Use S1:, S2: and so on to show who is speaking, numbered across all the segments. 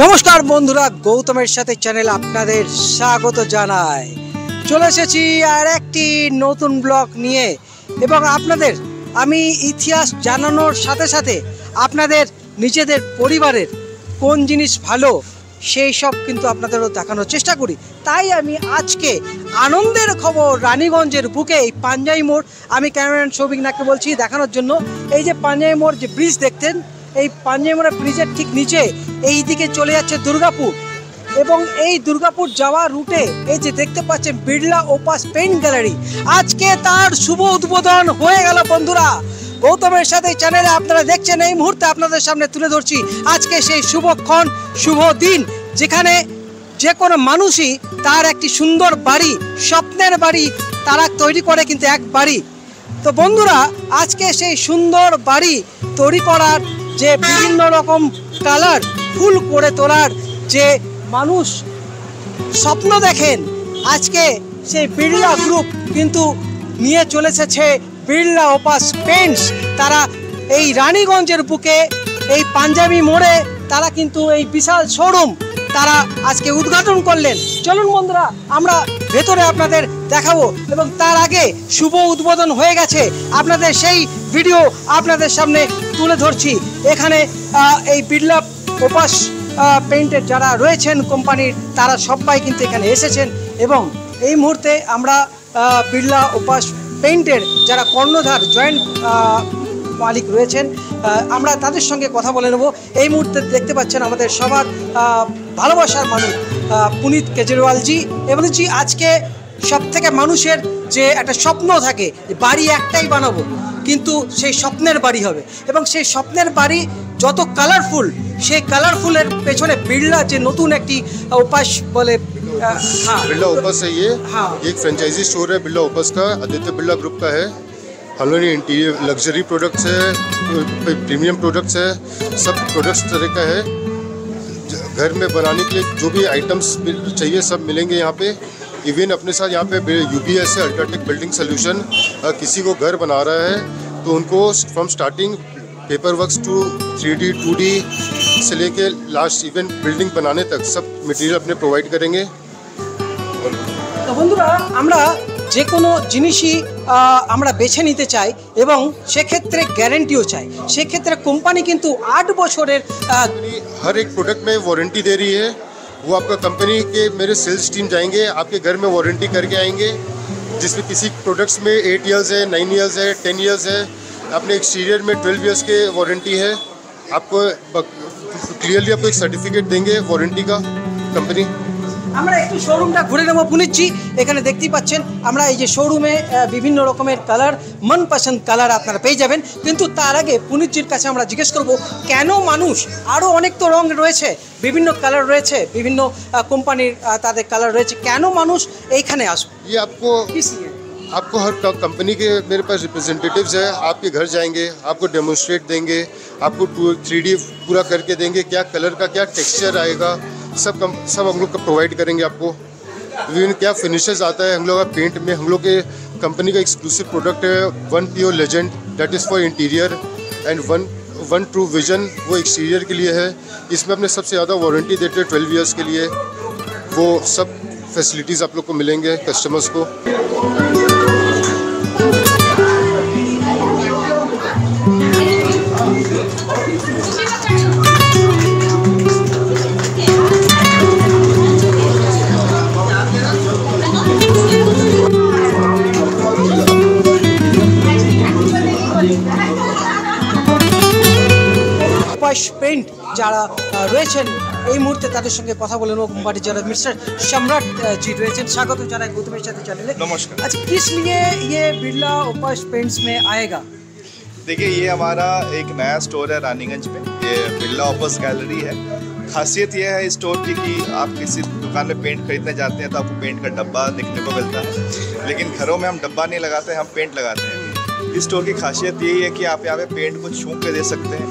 S1: নমস্কার বন্ধুরা, গৌতমের সাথে চ্যানেল আপনাদের স্বাগত জানাই। চলে এসেছি আর একটি নতুন ব্লগ নিয়ে এবং আপনাদের আমি ইতিহাস জানানোর সাথে সাথে আপনাদের নিজেদের পরিবারের কোন জিনিস ভালো সেই সব কিন্তু আপনাদেরও দেখানোর চেষ্টা করি। তাই আমি আজকে আনন্দের খবর রানীগঞ্জের বুকে এই পাঞ্জাবি মোড়, আমি ক্যামেরাম্যান সৌভিকনাথকে বলছি দেখানোর জন্য। এই যে পাঞ্জাবি মোড় যে ব্রিজ দেখতেন, এই পাঞ্জাবি মোড়ের ব্রিজের ঠিক নিচে এই দিকে চলে যাচ্ছে দুর্গাপুর এবং এই দুর্গাপুর যাওয়ার রুটে এই যে দেখতে পাচ্ছেন বিড়লা ওপাস পেইন্ট গ্যালারি, আজকে তার শুভ উদ্বোধন হয়ে গেল। বন্ধুরা, গৌতমের সাথে চ্যানেলে আপনারা দেখছেন এই মুহূর্তে আপনাদের সামনে তুলে ধরছি আজকে সেই শুভক্ষণ, শুভ দিন, যেখানে যে কোনো মানুষই তার একটি সুন্দর বাড়ি, স্বপ্নের বাড়ি তারা তৈরি করে কিন্তু এক বাড়ি। তো বন্ধুরা, আজকে সেই সুন্দর বাড়ি তৈরি করার যে বিভিন্ন রকম কালার ফুল করে তোলার যে মানুষ স্বপ্ন দেখেন, আজকে সেই বিড়লা গ্রুপ কিন্তু নিয়ে চলে এসেছে বিড়লা ওপাস পেইন্টস। তারা এই রানীগঞ্জের বুকে এই পাঞ্জাবি মোড়ে তারা কিন্তু এই বিশাল শোরুম তারা আজকে উদ্ঘাটন করলেন। চলুন বন্ধুরা, আমরা ভেতরে আপনাদের দেখাবো এবং তার আগে শুভ উদ্বোধন হয়ে গেছে, আপনাদের সেই ভিডিও আপনাদের সামনে তুলে ধরছি। এখানে এই বিড়লা ওপাস পেইন্টের যারা রয়েছেন কোম্পানির, তারা সবাই কিন্তু এখানে এসেছেন এবং এই মুহূর্তে আমরা বিড়লা ওপাস পেইন্টের যারা কর্ণধার জয়েন্ট মালিক রয়েছেন, আমরা তাদের সঙ্গে কথা বলে নেব। এই মুহূর্তে দেখতে পাচ্ছেন আমাদের সবার ভালোবাসার মানুষ পুনিত কেজরিওয়ালজি। এবং জি, আজকে সব থেকে মানুষের যে একটা স্বপ্ন থাকে, বাড়ি একটাই বানাবো, কিন্তু সেই স্বপ্নের বাড়ি হবে এবং সেই স্বপ্নের বাড়ি যত কালারফুল, সেই কালারফুলের পেছনে বিড়লা যে নতুন একটি উপাস বলে
S2: बिरला ओपस है ये एक फ्रेंचाइजी स्टोर है बिरला ओपस का, आदित्य बिरला ग्रुप का है। हम लोग ने इंटीरियर लग्जरी प्रोडक्ट्स है, प्रीमियम प्रोडक्ट्स है, सब प्रोडक्ट्स तरह का है। घर में बनाने के लिए जो भी आइटम्स चाहिए सब मिलेंगे यहाँ पे। इवन अपने साथ यहाँ पे UPS है, अल्ट्राटेक बिल्डिंग सोल्यूशन। किसी को घर बना रहा है तो उनको from starting paper works to 3D 2D से लेके लास्ट इवन बिल्डिंग बनाने तक सब मटेरियल अपने प्रोवाइड करेंगे।
S1: তো বন্ধুরা, আমরা যে কোনো জিনিসই আমরা বেছে নিতে চাই এবং সেক্ষেত্রে গ্যারেন্টিও চাই। সেক্ষেত্রে কোম্পানি কিন্তু 8 বছরের
S2: हर एक प्रोडक्ट में वारंटी दे रही है। वो आपका कंपनी के मेरे सेल्स टीम जाएंगे, आपके घर में वारंटी करके आएंगे, जिसमें किसी प्रोडक्ट्स में 8 इयर्स है, 9 इयर्स है, 10 इयर्स है। अपने एक्सटीरियर में 12 इयर्स के वारंटी है। आपको क्लियरली आपको एक सर्टिफिकेट देंगे वारंटी का कंपनी।
S1: আমরা একটু শোরুমটা ঘুরে নেবো। পুনিতজি, এখানে দেখতেই পাচ্ছেন আমরা এই যে শোরুমে বিভিন্ন রকমের কালার, মনপসন্দ কালার আপনারা পেয়ে যাবেন। কিন্তু তার আগে পুনিতজির কাছে আমরা জিজ্ঞেস করব, কেন মানুষ, আরও অনেক তো রং রয়েছে, বিভিন্ন কালার রয়েছে, বিভিন্ন কোম্পানির তাদের কালার রয়েছে, কেন মানুষ এইখানে আসবে?
S2: ये आपको हर कंपनी के मेरे पास रिप्रेजेंटेटिव्स है, आपके घर जाएंगे, आपको डेमोन्स्ट्रेट देंगे, आपको 3D पूरा करके देंगे, क्या कलर का क्या टेक्सचर आएगा, सब हम लोग का प्रोवाइड करेंगे आपको। इवन क्या फिनिशेस आता है हम लोग का पेंट में, हम लोग के कंपनी का एक्सक्लूसिव प्रोडक्ट है one pure legend, that is for interior and one true vision, वो एक्सटीरियर के लिए है। इसमें अपने सबसे ज़्यादा वारंटी देते हैं 12 ईयर्स के लिए। वो सब फैसिलिटीज़ आप लोग को मिलेंगे कस्टमर्स को।
S1: পেইন্ট যারা রয়েছেন এই মুহূর্তে তাদের সঙ্গে কথা বলে নেব। কোম্পানির যারা मिस्टर सम्राट जी रहे, स्वागत जाना गौतम साथ चैनल।
S3: नमस्कार।
S1: अच्छा, किस लिए ये बिड़ला ओपास पेंट्स में आएगा?
S3: देखिए, ये हमारा एक नया स्टोर है रानीगंज में, ये बिड़ला ओपास गैलरी है। खासियत ये है इस स्टोर की कि आप किसी दुकान में पेंट खरीदने जाते हैं तो आपको पेंट का डब्बा देखने को मिलता है, लेकिन घरों में हम डब्बा नहीं लगाते, हम पेंट लगाते हैं। इस स्टोर की खासियत यही है कि आप यहाँ पे पेंट को छू के दे सकते हैं,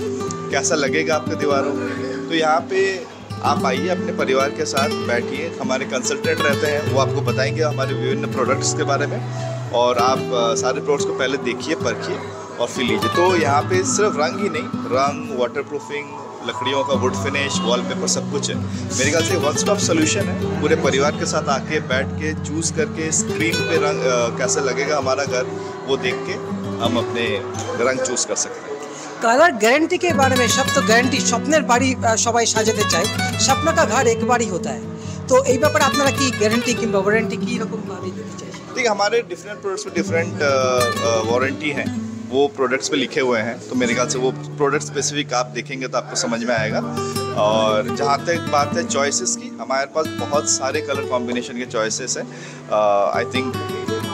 S3: कैसा लगेगा आपके दीवारों में। तो यहाँ पे आप आइए, अपने परिवार के साथ बैठिए, हमारे कंसल्टेंट रहते हैं, वो आपको बताएंगे हमारे विभिन्न प्रोडक्ट्स के बारे में, और आप सारे प्रोडक्ट्स को पहले देखिए, परखिए और फिर लीजिए। तो यहाँ पे सिर्फ रंग ही नहीं, रंग, वाटरप्रूफिंग, लकड़ियों का वुड फिनिश, वॉलपेपर, सब कुछ है। मेरे ख्याल से वन स्टॉप सोल्यूशन है। पूरे परिवार के साथ आके बैठ के चूज करके स्क्रीन पे रंग कैसा लगेगा हमारा घर, वो देख के हम अपने रंग चूज कर सकते हैं।
S1: কালার গ্যারেন্টি के बारे में सब तो গ্যারেন্টি স্বপ্নের বাড়ি সবাই সাজাতে চায়, স্বপ্ন का घर एक बार ही होता है, तो এই ব্যাপারে আপনারা কি গ্যারেন্টি কিংবা ওয়ারেন্টি কি রকম ভাবে দিতে চাই?
S3: देखिए हमारे डिफरेंट प्रोडक्ट्स में डिफरेंट वारंटी हैं, वो प्रोडक्ट्स पे लिखे हुए हैं, तो मेरे ख्याल से वो प्रोडक्ट स्पेसिफिक आप देखेंगे तो आपको समझ में आएगा। और जहाँ तक बात है चॉइसेस की, हमारे पास बहुत सारे कलर कॉम्बिनेशन के चॉइसेस हैं। आई थिंक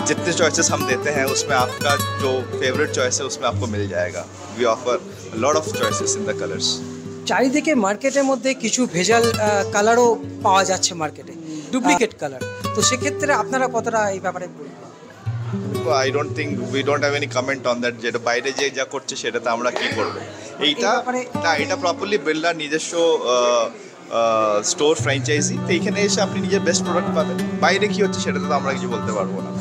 S3: जितने चॉइसेस हम देते हैं उसमें आपका जो फेवरेट चॉइस है उसमें आपको मिल जाएगा। We offer lot of choices in the colours.
S1: চারিদিকে মার্কেটের মধ্যে কিছু ভেজাল কালারও পাওয়া যাচ্ছে মার্কেটে, ডুপ্লিকেট কালার, তো সেক্ষেত্রে আপনারা কতটা এই ব্যাপারে বলবেন?
S3: I don't think we don't have any comment on that. যেটা বাইরে যে যা করছে সেটাতে আমরা কি করব, এইটা না, এটা প্রপারলি বিল্ডার নিজস্ব স্টোর ফ্র্যাঞ্চাইজি, তো এইখানে এসে আপনি নিজের বেস্ট প্রোডাক্ট পাবেন। বাইরে কি হচ্ছে সেটাতে তো আমরা কিছু বলতে পারবো না।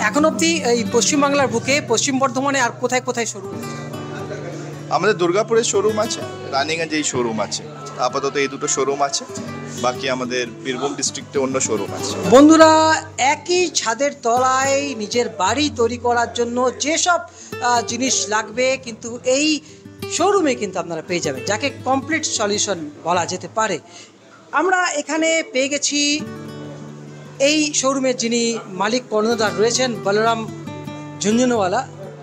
S1: এখন অবধি এই পশ্চিমবাংলার বুকে পশ্চিম বর্ধমানে আর কোথায় কোথায় শুরু হয়েছে?
S3: আমাদের দুর্গাপুরের শোরুম আছে, রানিগঞ্জে এই শোরুম আছে, আপাতত এই দুটো শোরুম আছে, বাকি আমাদের বীরভূম ডিস্ট্রিক্টে অন্য শোরুম আছে।
S1: বন্ধুরা, একই ছাদের তলায় নিজের বাড়ি তৈরি করার জন্য যেসব জিনিস লাগবে কিন্তু এই শোরুমে কিন্তু আপনারা পেয়ে যাবেন, যাকে কমপ্লিট সলিউশন বলা যেতে পারে। আমরা এখানে পেয়ে গেছি এই শোরুমের যিনি মালিক কর্ণধার রয়েছেন বলরাম ঝুনঝুনওয়ালা,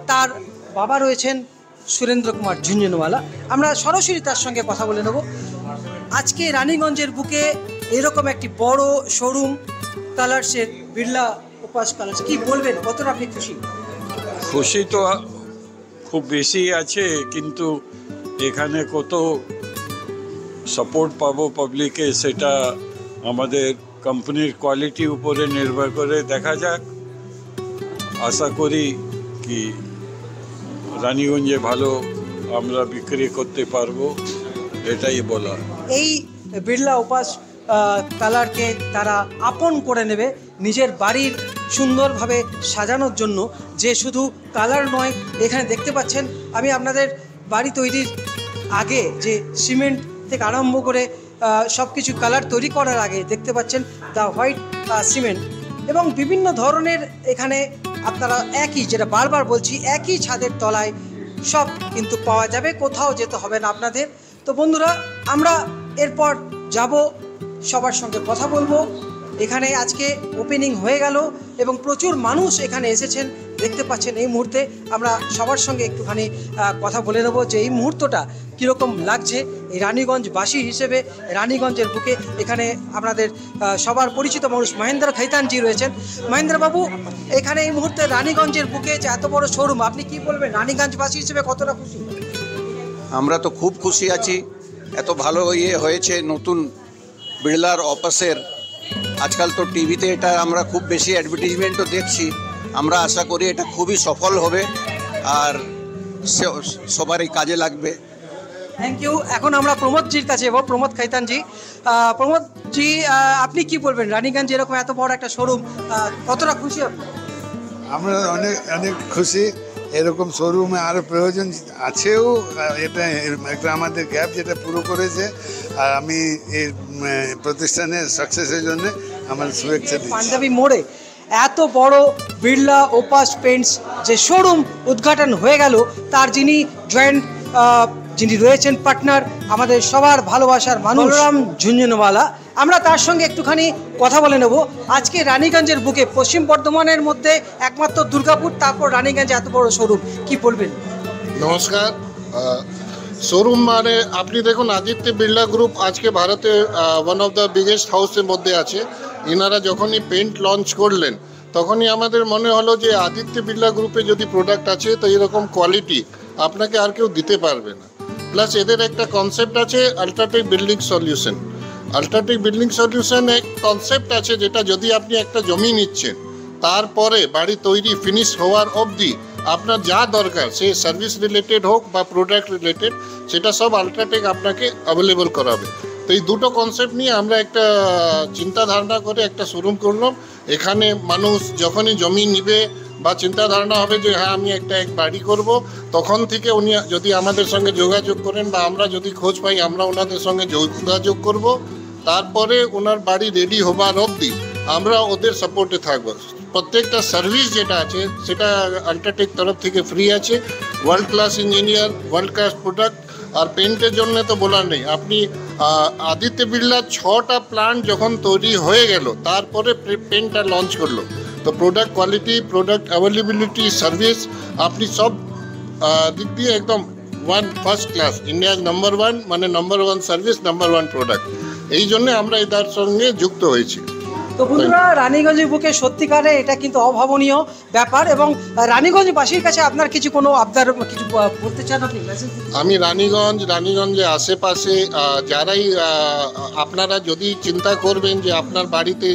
S1: তার বাবা রয়েছেন সুরেন্দ্র কুমার ঝুনঝুনওয়ালা। আমরা সরাসরি তার সঙ্গে কথা বলে নেব। আজকে রানীগঞ্জের বুকে এরকম একটি বড় শোরুম কালার্সের, বিড়লা উপাস কালার্স, কি বলবেন, কতটা আপনি খুশি?
S4: খুশি তো খুব বেশি আছে, কিন্তু এখানে কত সাপোর্ট পাবো পাবলিকে সেটা আমাদের কোম্পানির কোয়ালিটির উপরে নির্ভর করে, দেখা যাক। আশা করি কি রানীগঞ্জে ভালো আমরা বিক্রি করতে পারবো, এটাই বলা।
S1: এই বিড়লা উপাস কালারকে তারা আপন করে নেবে নিজের বাড়ির সুন্দরভাবে সাজানোর জন্য। যে শুধু কালার নয়, এখানে দেখতে পাচ্ছেন আমি আপনাদের বাড়ি তৈরির আগে যে সিমেন্ট থেকে আরম্ভ করে সব কিছু কালার তৈরি করার আগে দেখতে পাচ্ছেন দ্য হোয়াইট সিমেন্ট, এবং বিভিন্ন ধরনের এখানে আপনারা একই, যেটা বারবার বলছি, একই ছাদের তলায় সব কিন্তু পাওয়া যাবে, কোথাও যেতে হবে না আপনাদের। তো বন্ধুরা, আমরা এরপর যাব, সবার সঙ্গে কথা বলবো। এখানে আজকে ওপেনিং হয়ে গেল এবং প্রচুর মানুষ এখানে এসেছেন, দেখতে পাচ্ছেন। এই মুহূর্তে আমরা সবার সঙ্গে একটুখানি কথা বলে নেবো যে এই মুহূর্তটা কীরকম লাগছে এই রানীগঞ্জবাসী হিসেবে। রানীগঞ্জের বুকে এখানে আপনাদের সবার পরিচিত মানুষ মহেন্দ্র খৈতানজি রয়েছেন। মহেন্দ্রবাবু, এখানে এই মুহূর্তে রানীগঞ্জের বুকে যে এত বড় শোরুম, আপনি কি বলবেন, রানীগঞ্জবাসী হিসেবে কতটা খুশি?
S5: আমরা তো খুব খুশি আছি, এত ভালো হয়েছে নতুন বিড়লার অপাসের। আজকাল তো টিভিতে এটা আমরা খুব বেশি অ্যাডভার্টাইজমেন্টও দেখছি, আমরা আশা করি এটা খুবই সফল হবে আর সবারই কাজে লাগবে।
S1: Thank you. এখন আমরা প্রমোদজির কাছে যাবো, প্রমোদ খৈতানজি। প্রমোদজি, আপনি কি বলবেন, রানীগঞ্জ এরকম এত বড় একটা শোরুম, কতটা খুশি আপনি?
S6: আমরা অনেক অনেক খুশি। এরকম শোরুমে আরও প্রয়োজন আছেও, এটা একটা আমাদের গ্যাপ যেটা পুরো করেছে, আর আমি এই প্রতিষ্ঠানের সাকসেসের জন্য আমার শুভেচ্ছা দিচ্ছি।
S1: পাঞ্জাবি মোড়ে এত বড় বিড়লা ওপাস পেন্টস যে শোরুম উদ্ঘাটন হয়ে গেল, তার যিনি জয়েন্ট যিনি রয়েছেন পার্টনার, আমাদের সবার ভালোবাসার মানুষ বলরাম ঝুনঝুনওয়ালা, আমরা তার সঙ্গে একটুখানি কথা বলে নেব। আজকে রানীগঞ্জের বুকে পশ্চিম বর্ধমানের মধ্যে একমাত্র দুর্গাপুর, তারপর রানীগঞ্জে এত বড় শোরুম, কি বলবেন?
S7: নমস্কার। শোরুম মানে আপনি দেখুন, আদিত্য বিড়লা গ্রুপ আজকে ভারতে ওয়ান অফ দ্য বিগেস্ট হাউসের মধ্যে আছে। এনারা যখনই পেন্ট লঞ্চ করলেন তখনই আমাদের মনে হলো যে আদিত্য বিড়লা গ্রুপে যদি প্রোডাক্ট আছে তো এরকম কোয়ালিটি আপনাকে আর কেউ দিতে পারবে না। প্লাস এদের একটা কনসেপ্ট আছে UltraTech building solution. UltraTech building solution এক কনসেপ্ট আছে, যেটা যদি আপনি একটা জমি নিচ্ছেন, তারপরে বাড়ি তৈরি ফিনিশ হওয়ার অবধি আপনার যা দরকার, সে সার্ভিস রিলেটেড হোক বা প্রোডাক্ট রিলেটেড, সেটা সব আল্ট্রাটেক আপনাকে অ্যাভেলেবল করাবে। তো এই দুটো কনসেপ্ট নিয়ে আমরা একটা চিন্তা ধারণা করে একটা শোরুম করলাম। এখানে মানুষ যখনই জমি নিবে বা চিন্তা ধারণা হবে যে হ্যাঁ আমি এক বাড়ি করব, তখন থেকে উনি যদি আমাদের সঙ্গে যোগাযোগ করেন বা আমরা যদি খোঁজ পাই আমরা ওনাদের সঙ্গে যোগাযোগ করব। তারপরে ওনার বাড়ি রেডি হবার অবধি আমরা ওদের সাপোর্টে থাকবো। প্রত্যেকটা সার্ভিস যেটা আছে সেটা আল্ট্রাটেক তরফ থেকে ফ্রি আছে। World class engineer, world class product. আর পেন্টের জন্য তো বলার নেই, আপনি আদিত্য বিড়লা 6টা প্ল্যান্ট যখন তৈরি হয়ে গেল তারপরে পেন্টটা লঞ্চ করলো। তো product quality, product availability, service আপনি সব দিক দিয়ে একদম ফার্স্ট ক্লাস, ইন্ডিয়ার নাম্বার 1, মানে নাম্বার 1 সার্ভিস, নাম্বার 1 প্রোডাক্ট। এই জন্য আমরা এটার সঙ্গে যুক্ত হয়েছি।
S1: তো বন্ধুরা, রানীগঞ্জের বুকে সত্যিকারে এটা কিন্তু অভাবনীয় ব্যাপার। এবং রানীগঞ্জবাসীর কাছে আপনার কোনো আবদার কিছু বলতে চান আপনি?
S7: আমি রানীগঞ্জের আশেপাশে যারাই আপনারা যদি চিন্তা করবেন যে আপনার বাড়িতে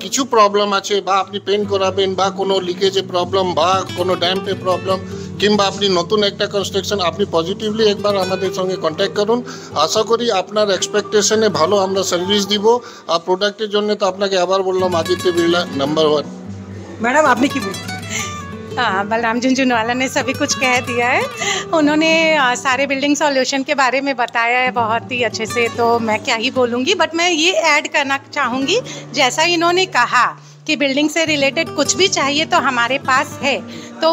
S7: কিছু প্রবলেম আছে বা আপনি পেন্ট করাবেন বা কোনো লিকেজে প্রবলেম বা কোনো ড্যাম্পে প্রবলেম কিংবা আপনি নতুন একটা কনস্ট্রাকশন, আপনি পজিটিভলি একবার আমাদের সঙ্গে কন্ট্যাক্ট করুন। আশা করি আপনার এক্সপেকটেশনে ভালো আমরা সার্ভিস দিব। আর প্রোডাক্টের জন্য তো আপনাকে আবার বললাম আদিত্য বিড়লা নাম্বার 1।
S1: ম্যাডাম আপনি কি বলবেন?
S8: हाँ, बलराम झुंझुनवाला ने सभी कुछ कह दिया है। उन्होंने सारे बिल्डिंग सॉल्यूशन के बारे में बताया है बहुत ही अच्छे से, तो मैं क्या ही बोलूँगी। बट मैं ये ऐड करना चाहूँगी, जैसा इन्होंने कहा कि बिल्डिंग से रिलेटेड कुछ भी चाहिए तो हमारे पास है, तो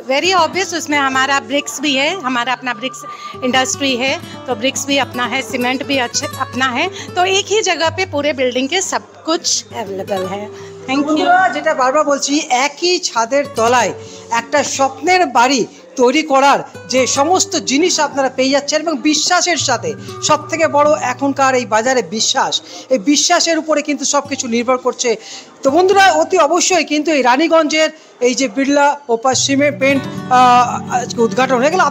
S8: वेरी ऑब्वियस उसमें हमारा ब्रिक्स भी है, हमारा अपना ब्रिक्स इंडस्ट्री है, तो ब्रिक्स भी अपना है, सीमेंट भी अपना है, तो एक ही जगह पे पूरे बिल्डिंग के सब कुछ अवेलेबल है। Thank you.
S1: যেটা বারবার বলছি, একই ছাদের তলায় একটা স্বপ্নের বাড়ি তৈরি করার যে সমস্ত জিনিস আপনারা পেয়ে যাচ্ছেন এবং বিশ্বাসের সাথে, সব থেকে বড় এখনকার এই বাজারে বিশ্বাস, এই বিশ্বাসের উপরে কিন্তু সব কিছু নির্ভর করছে। তো বন্ধুরা, অতি অবশ্যই কিন্তু এই রানীগঞ্জের এই যে বিড়লা ওপার সিমেন্ট পেন্ট আজকে উদ্ঘাটন হয়ে গেল,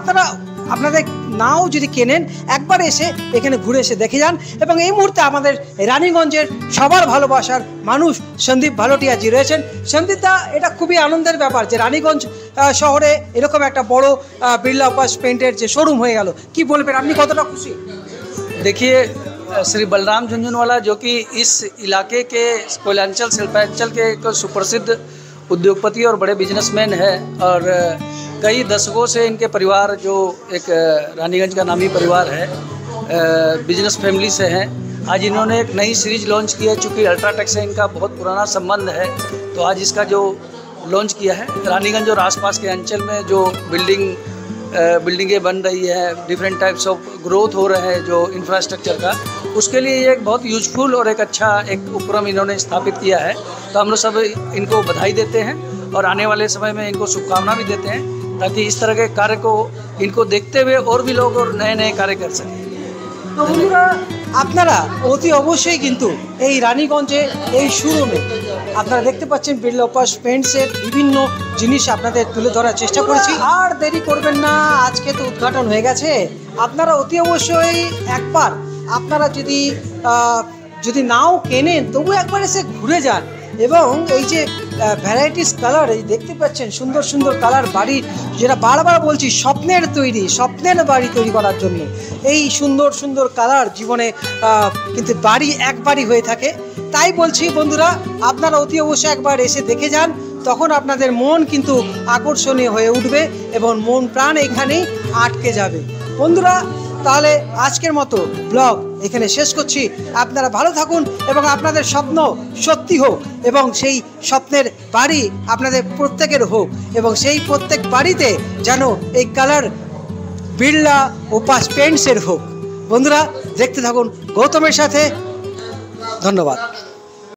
S1: আপনাদের নাও যদি কেনেন একবার এসে এখানে ঘুরে এসে দেখে যান। এবং এই মুহূর্তে আমাদের রানীগঞ্জের সবার ভালোবাসার মানুষ সন্দীপ ভালোটিয়াজি রয়েছেন। সন্দীপ দা, এটা খুবই আনন্দের ব্যাপার যে রানীগঞ্জ শহরে এরকম একটা বড় বিড়লা ওপাস পেন্টের যে শোরুম হয়ে গেল, কি বলবেন, আপনি কতটা খুশি?
S9: देखिए, श्री बलराम झुंझुनवाला जो कि इस इलाके के कोयलांचल शिल्पांचल के एक सुप्रसिद्ध उद्योगपति और बड़े बिजनेसमैन है, और कई दशकों से इनके परिवार जो एक रानीगंज का नामी परिवार है, बिजनेस फैमिली से हैं। आज इन्होंने एक नई सीरीज लॉन्च की है, चूँकि अल्ट्राटेक से इनका बहुत पुराना संबंध है, तो आज इसका जो लॉन्च किया है रानीगंज और आसपास के अंचल में जो बिल्डिंगें बन रही है, डिफरेंट टाइप्स ऑफ ग्रोथ हो रहे हैं जो इंफ्रास्ट्रक्चर का, उसके लिए ये एक बहुत यूजफुल और एक अच्छा एक उपक्रम इन्होंने स्थापित किया है। तो हम लोग सब इनको बधाई देते हैं और आने वाले समय में इनको शुभकामना भी देते हैं, ताकि इस तरह के कार्य को इनको देखते हुए और भी लोग और नए नए कार्य कर सकें।
S1: তো বন্ধুরা, আপনারা অতি অবশ্যই কিন্তু এই রানীগঞ্জে এই শোরুমে আপনারা দেখতে পাচ্ছেন বিড়লা ওপাস পেন্টসের বিভিন্ন জিনিস আপনাদের তুলে ধরার চেষ্টা করেছি। আর দেরি করবেন না, আজকে তো উদ্ঘাটন হয়ে গেছে, আপনারা অতি অবশ্যই একবার, আপনারা যদি নাও কেনেন তবু একবার এসে ঘুরে যান। এবং এই যে ভ্যারাইটিস কালার, এই দেখতে পাচ্ছেন সুন্দর সুন্দর কালার বাড়ির, যেটা বারবার বলছি স্বপ্নের বাড়ি তৈরি করার জন্য এই সুন্দর সুন্দর কালার জীবনে কিন্তু বাড়ি একবারই হয়ে থাকে। তাই বলছি বন্ধুরা, আপনারা অতি অবশ্যই একবার এসে দেখে যান, তখন আপনাদের মন কিন্তু আকর্ষণীয় হয়ে উঠবে এবং মন প্রাণ এখানেই আটকে যাবে। বন্ধুরা, তাহলে আজকের মতো ব্লগ এখানে শেষ করছি। আপনারা ভালো থাকুন এবং আপনাদের স্বপ্ন সত্যি হোক, এবং সেই স্বপ্নের বাড়ি আপনাদের প্রত্যেকের হোক, এবং সেই প্রত্যেক বাড়িতে যেন এই কালার বিড়লা ওপাস পেন্টসের হোক। বন্ধুরা, দেখতে থাকুন গৌতমের সাথে। ধন্যবাদ।